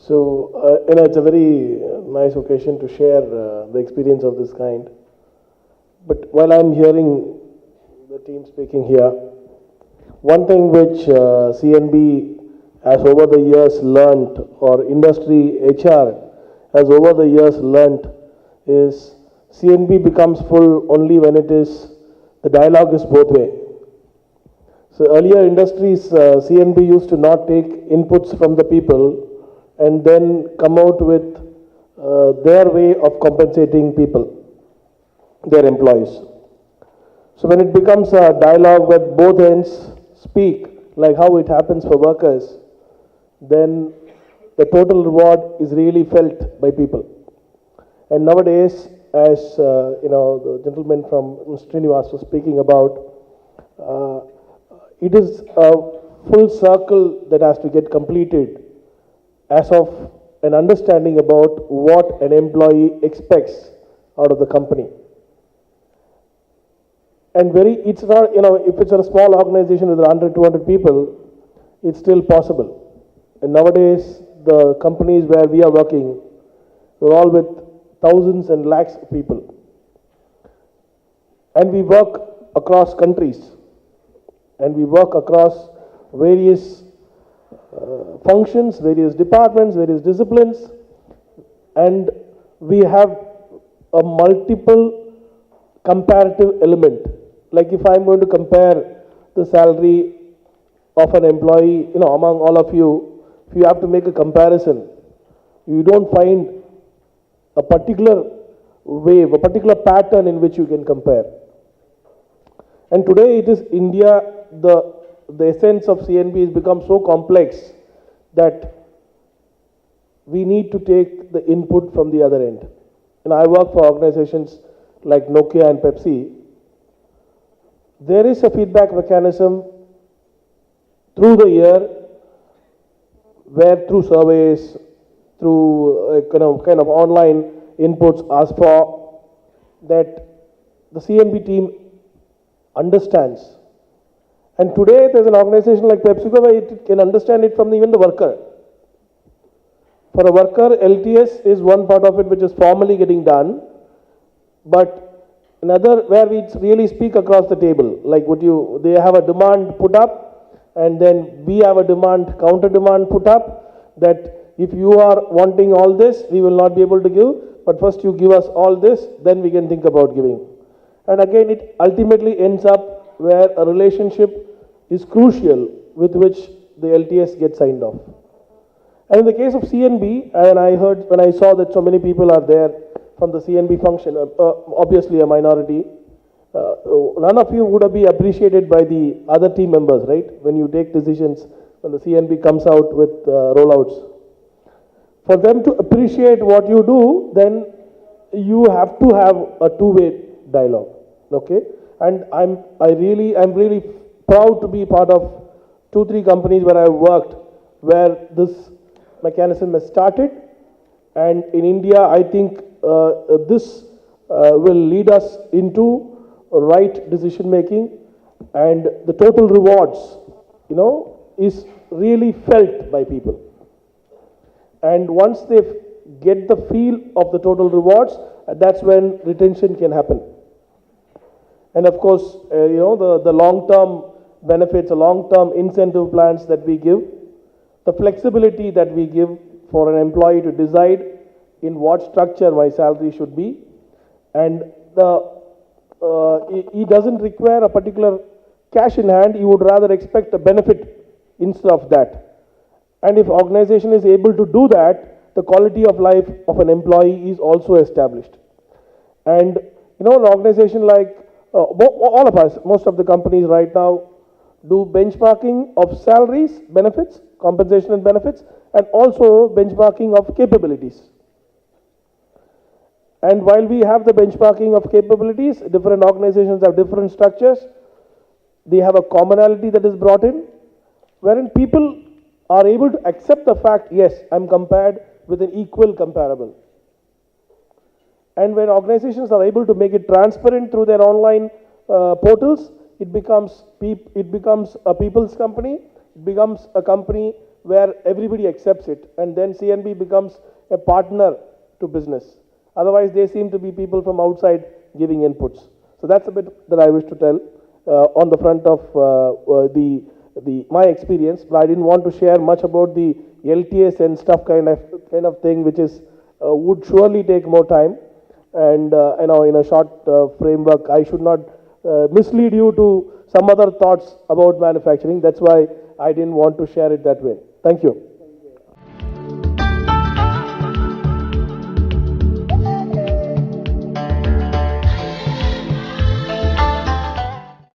It's a very nice occasion to share the experience of this kind. But while I'm hearing the team speaking here, one thing which CNB has over the years learnt, or industry HR has over the years learnt, is CNB becomes full only when the dialogue is both way. So earlier industries, CNB used to not take inputs from the people and then come out with their way of compensating people, their employees. So when it becomes a dialogue where both ends speak, like how it happens for workers, then the total reward is really felt by people. And nowadays, as the gentleman from Srinivas was speaking about, it is a full circle that has to get completed as of an understanding about what an employee expects out of the company. And it's not, if it's a small organization with 100, 200 people, it's still possible. And nowadays, the companies where we are working, we're all with thousands and lakhs of people. And we work across countries. And we work across various functions, various departments, various disciplines. And we have a multiple comparative element. Like if I'm going to compare the salary of an employee, among all of you, if you have to make a comparison, you don't find a particular wave, a particular pattern in which you can compare. And today it is India, the essence of CNB has become so complex that we need to take the input from the other end. And I work for organizations like Nokia and Pepsi. There is a feedback mechanism through the year where through surveys, through kind of online inputs asked for, that the CNB team understands. And today there's an organization like Pepsico where it can understand it from even the worker. For a worker, LTS is one part of it which is formally getting done, but another where we really speak across the table, like they have a demand put up, and then we have a demand, counter demand put up, that if you are wanting all this, we will not be able to give, but first you give us all this, then we can think about giving. And again, it ultimately ends up where a relationship is crucial with which the LTS gets signed off. And in the case of CNB, and I heard when I saw that so many people are there from the CNB function, obviously a minority, none of you would have been appreciated by the other team members, right? When you take decisions, when the CNB comes out with rollouts. For them to appreciate what you do, then you have to have a two-way dialogue, okay? And I'm really proud to be part of 2-3 companies where I worked, where this mechanism has started. And in India, I think this will lead us into right decision making, and the total rewards, is really felt by people. And once they get the feel of the total rewards, that's when retention can happen. And of course, the long-term benefits, the long-term incentive plans that we give, the flexibility that we give for an employee to decide in what structure my salary should be, and he doesn't require a particular cash in hand, he would rather expect a benefit instead of that. And if organization is able to do that, the quality of life of an employee is also established. And an organization like all of us, most of the companies right now do benchmarking of salaries, benefits, compensation and benefits, and also benchmarking of capabilities. And while we have the benchmarking of capabilities, different organizations have different structures. They have a commonality that is brought in, wherein people are able to accept the fact, yes, I'm compared with an equal comparable. And when organizations are able to make it transparent through their online portals, it becomes a people's company, it becomes a company where everybody accepts it, and then CNB becomes a partner to business. Otherwise, they seem to be people from outside giving inputs. So that's a bit that I wish to tell on the front of my experience. But I didn't want to share much about the LTS and stuff kind of thing, which is would surely take more time. And in a short framework, I should not mislead you to some other thoughts about manufacturing. That's why I didn't want to share it that way. Thank you.